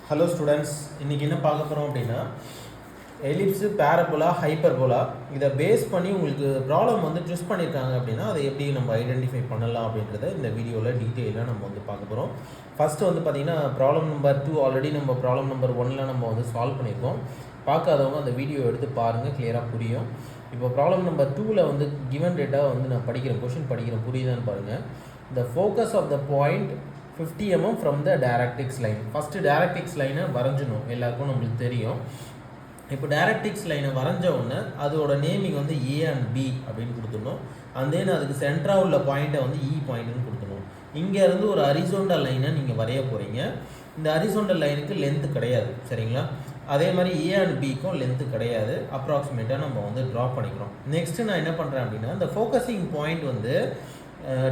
Hello students, இன்னைக்கு என்ன பார்க்க போறோம் அப்படினா Ellipse, Parabola, Hyperbola இத பேஸ் பண்ணி உங்களுக்கு ப்ராப்ளம் வந்து ட்விஸ்ட் பண்ணிருக்காங்க அப்படினா அதை எப்படி நம்ம ஐடென்டிஃபை பண்ணலாம் அப்படிங்கறத இந்த வீடியோல டீடைலா நம்ம வந்து பார்க்க போறோம். ஃபர்ஸ்ட் வந்து பாத்தீங்கன்னா ப்ராப்ளம் நம்பர் 2 ஆல்ரெடி நம்ம ப்ராப்ளம் நம்பர் 1ல நம்ம வந்து சால்வ் பண்ணிருக்கோம். பார்க்காதவங்க அந்த வீடியோ எடுத்து பாருங்க, கிளியரா புரியும். இப்போ ப்ராப்ளம் நம்பர் 2ல வந்து given data வந்து நான் படிக்கிறேன், क्वेश्चन படிக்கிறேன், புரியுதான்னு பாருங்க. The focus of the point 50 mm from the directrix line. First directrix line வரைஞ்சணும், எல்லாருக்கும் நமக்கு தெரியும். இப்போ directrix line வரைஞ்ச உடனே அதோட நேமிங் வந்து A and B அப்படின்னு கொடுத்துடணும். and then அதுக்கு சென்டரா உள்ள பாயிண்ட்டை வந்து E பாயிண்ட்னு கொடுத்துடணும். இங்க இருந்து ஒரு ஹரிசாண்டல் லைனை நீங்க வரைய போறீங்க. இந்த ஹரிசாண்டல் லைனுக்கு லென்த் கிடையாது, சரிங்களா? அதே மாதிரி A and B க்கும் லென்த் கிடையாது, அப்ராக்சிமேட்டா நம்ம வந்து டிரா பண்ணிக்கிறோம். நெக்ஸ்ட் நான் என்ன பண்றேன் அப்படின்னா இந்த ஃபோக்கசிங் பாயிண்ட் வந்து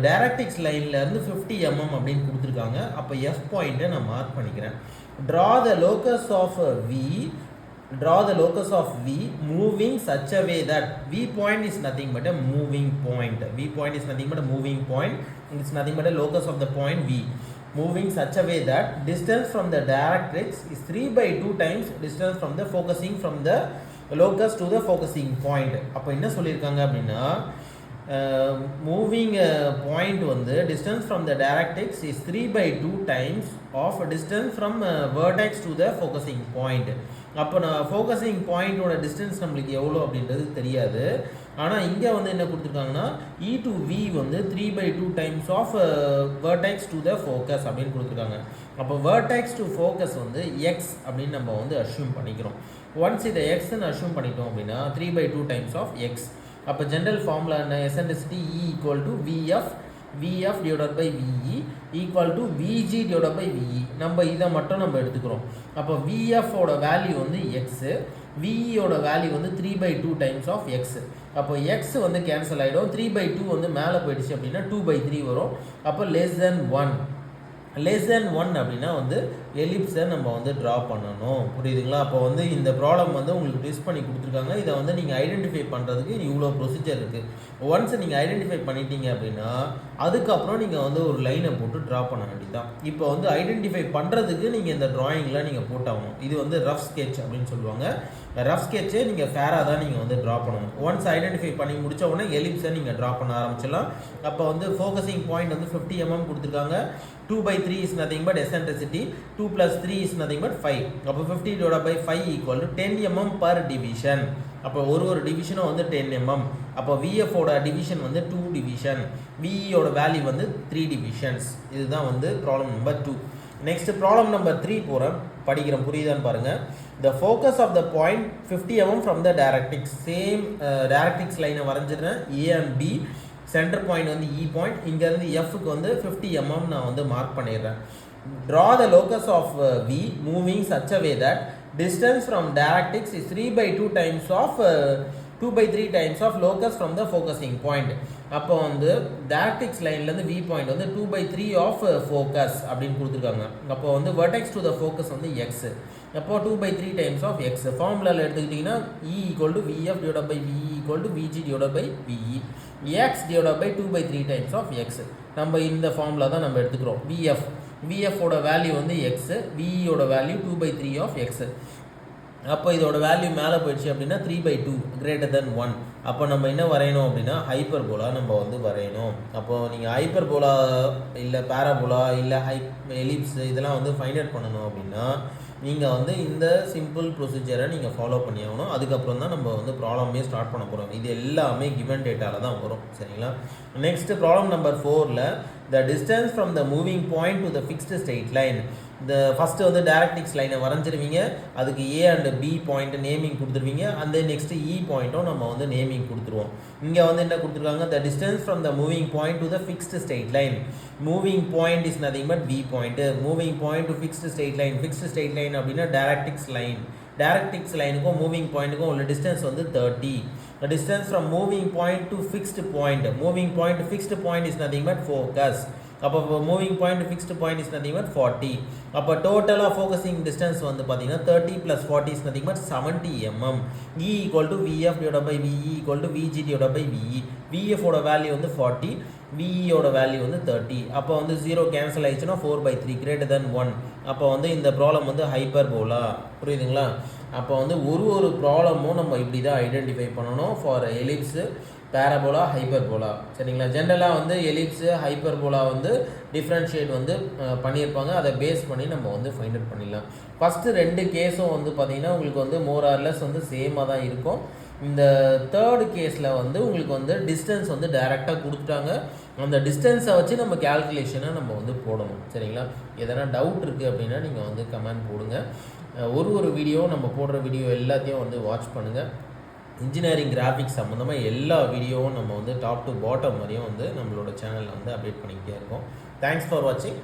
directrix லைன்ல இருந்து 50 mm அப்படினு கொடுத்திருக்காங்க. அப்ப F பாயிண்ட நான் மார்க் பண்ணிக்கிறேன். Draw the locus of V moving such a way that V point is nothing but a moving point. V point is nothing but a moving point. It's nothing but a locus of the point V moving such a way that distance from the directrix is 3/2 times distance from the focusing from the locus to the focusing point. அப்ப என்ன சொல்லிருக்காங்க அப்படினா moving point வந்து distance from the directrix is 3/2 times of distance from vertex to the focusing point. அப்போ நான் focusing point ஓட distance நம்மளுக்கு எவ்வளோ அப்படின்றது தெரியாது. ஆனால் இங்கே வந்து என்ன கொடுத்துருக்காங்கன்னா E to V வந்து 3/2 times of vertex to the focus அப்படின்னு கொடுத்துருக்காங்க. அப்போ vertex to focus வந்து X அப்படின்னு நம்ம வந்து assume பண்ணிக்கிறோம். ஒன்ஸ் இதை Xன்னு assume பண்ணிட்டோம் அப்படின்னா 3/2 times of X. அப்போ ஜென்ரல் ஃபார்முலா என்ன? Eccentricity E equal to VF divided by VE equal to VG divided by VE. நம்ம இதை மட்டும் நம்ம எடுத்துக்கிறோம். அப்போ VF ஓட வேல்யூ வந்து X, VE ஓட வேல்யூ வந்து 3/2 times of X. அப்போ X வந்து கேன்சல் ஆகிடும், 3/2 வந்து மேலே போயிடுச்சு அப்படின்னா 2/3 வரும். அப்போ less than 1 அப்படின்னா வந்து எலிப்ஸை நம்ம வந்து ட்ரா பண்ணணும், புரியுதுங்களா? அப்போ வந்து இந்த ப்ராப்ளம் வந்து உங்களுக்கு ட்விஸ்ட் பண்ணி கொடுத்துருக்காங்க. இதை வந்து நீங்கள் ஐடென்டிஃபை பண்ணுறதுக்கு இவ்வளோ ப்ரொசீஜர் இருக்குது. ஒன்ஸ் நீங்கள் ஐடென்டிஃபை பண்ணிட்டீங்க அப்படின்னா அதுக்கப்புறம் நீங்கள் வந்து ஒரு லைனை போட்டு ட்ரா பண்ண வேண்டியதுதான். இப்போ வந்து ஐடென்டிஃபை பண்ணுறதுக்கு நீங்கள் இந்த ட்ராயிங்கில் நீங்கள் போட்டாகணும். இது வந்து ரஃப் ஸ்கெட்ச் அப்படின்னு சொல்லுவாங்க. ரஃப் ஸ்கெட்சே நீங்கள் ஃபேராக தான் நீங்கள் வந்து ட்ரா பண்ணணும். ஒன்ஸ் ஐடென்டிஃபை பண்ணி முடிச்ச உடனே எலிப்ஸை நீங்கள் ட்ரா பண்ண ஆரம்பிச்சிடலாம். அப்போ வந்து ஃபோக்கஸிங் பாயிண்ட் வந்து 50 mm கொடுத்துருக்காங்க. 2/3 is nothing but eccentricity. 2 plus 3 is nothing but 5. அப்போ 50 divided by 5 equal to 10 mm per division. அப்போ ஒரு டிவிஷனும் வந்து 10 mm. அப்போ VF ஓட டிவிஷன் வந்து 2 டிவிஷன், VE ஓட வேல்யூ வந்து 3 டிவிஷன்ஸ். இதுதான் வந்து problem number 2. Next problem number 3 போகிறேன், படிக்கிறேன், புரியுதான்னு பாருங்க. The focus of the point 50 mm from the directrix. Same directrix லைனை வரைஞ்சிடுறேன். A and B, centre point வந்து E பாயிண்ட், இங்கேருந்து Fக்கு வந்து 50 mm நான் வந்து மார்க் பண்ணிடுறேன். Draw the locus of V moving such a way that distance from directrix is 3/2 times of 2/3 times of locus from the focusing point. அப்போ வந்து directrix லைன்லேருந்து V point வந்து 2/3 of focus அப்படின்னு கொடுத்துருக்காங்க. அப்போ வந்து vertex to the focus வந்து X. அப்போ 2/3 times of X. ஃபார்முலாவில் எடுத்துக்கிட்டிங்கன்னா E equal to VF divided by VE equal to VG divided by VE. X divided by 2/3 times of X. நம்ம இந்த ஃபார்முலா தான் நம்ம எடுத்துக்கிறோம். VF ஓட வேல்யூ வந்து X, VE ஓட வேல்யூ 2/3 of X. அப்போ இதோட வேல்யூ மேலே போயிடுச்சு அப்படின்னா 3/2 கிரேட்டர் தென் 1. அப்போ நம்ம என்ன வரையணும் அப்படின்னா ஹைப்பர்போலா நம்ம வந்து வரையணும். அப்போது நீங்கள் ஹைப்பர்போலா இல்லை பேராபோலா இல்லை எலிப்ஸ் இதெல்லாம் வந்து ஃபைண்ட் அவுட் பண்ணணும் அப்படின்னா நீங்கள் வந்து இந்த சிம்பிள் ப்ரொசீஜரை நீங்கள் ஃபாலோ பண்ணி ஆகணும். அதுக்கப்புறம் தான் நம்ம வந்து ப்ராப்ளமே ஸ்டார்ட் பண்ண போகிறோம். இது எல்லாமே கிவன் டேட்டாவில் தான் வரும், சரிங்களா? நெக்ஸ்ட் ப்ராப்ளம் நம்பர் 4ல the distance from the moving point to the fixed straight line. இந்த ஃபஸ்ட்டு வந்து directrix லைனை வரைஞ்சிருவீங்க, அதுக்கு A and B point naming கொடுத்துருவீங்க. அந்த நெக்ஸ்ட் E பாயிண்ட்டும் நம்ம வந்து நேமிங் கொடுத்துருவோம். இங்கே வந்து என்ன கொடுத்துருக்காங்க? the distance from the moving point to the fixed straight line. moving point is nothing but V point. moving point to fixed straight line. fixed straight line அப்படின்னா directrix லைனுக்கும் மூவிங் பாயிண்ட்டுக்கும் உள்ள டிஸ்டன்ஸ் வந்து 30. The distance from moving point to fixed point. Moving point to fixed point is nothing but focus. அப்போ moving point fixed point is nothing but 40. அப்போ டோட்டலாக focusing distance வந்து பார்த்தீங்கன்னா 30 + 40 is nothing but 70 mm. E = VF / VE = VG / VE. VF ஓட value வந்து 40, VE ஓட value வந்து 30. அப்போ வந்து 0 கேன்சல் ஆயிடுச்சுன்னா 4/3 greater than 1. அப்போ வந்து இந்த ப்ராப்ளம் வந்து ஹைப்பர்போலா. புரியுதுங்களா? அப்போ வந்து ஒரு ப்ராப்ளமும் நம்ம இப்படி தான் ஐடென்டிஃபை பண்ணணும் ஃபார் எலிப்ஸு, பேரபோலா, ஹைப்பர்போலா. சரிங்களா? ஜென்ரலாக வந்து எலிப்ஸு, ஹைப்பர்போலா வந்து டிஃப்ரென்ஷியேட் வந்து பண்ணியிருப்பாங்க. அதை பேஸ் பண்ணி நம்ம வந்து ஃபைண்ட் அவுட் பண்ணிடலாம். ஃபஸ்ட்டு 2 கேஸும் வந்து பார்த்திங்கன்னா உங்களுக்கு வந்து மோர் ஆர்லெஸ் வந்து சேமாக தான் இருக்கும். இந்த தேர்டு கேஸில் வந்து உங்களுக்கு வந்து டிஸ்டன்ஸ் வந்து டைரெக்டாக கொடுத்துட்டாங்க. அந்த டிஸ்டன்ஸை வச்சு நம்ம கேல்குலேஷனை நம்ம வந்து போடணும். சரிங்களா? எதனா டவுட் இருக்குது அப்படின்னா நீங்கள் வந்து கமெண்ட் போடுங்க. ஒரு வீடியோ நம்ம போடுற வீடியோ எல்லாத்தையும் வந்து வாட்ச் பண்ணுங்கள். இன்ஜினியரிங் கிராஃபிக்ஸ் சம்மந்தமாக எல்லா வீடியோவும் நம்ம வந்து டாப் டு பாட்டம் வரையும் வந்து நம்மளோட சேனலில் வந்து அப்டேட் பண்ணிக்கிட்டே இருக்கோம். தேங்க்ஸ் ஃபார் வாட்சிங்.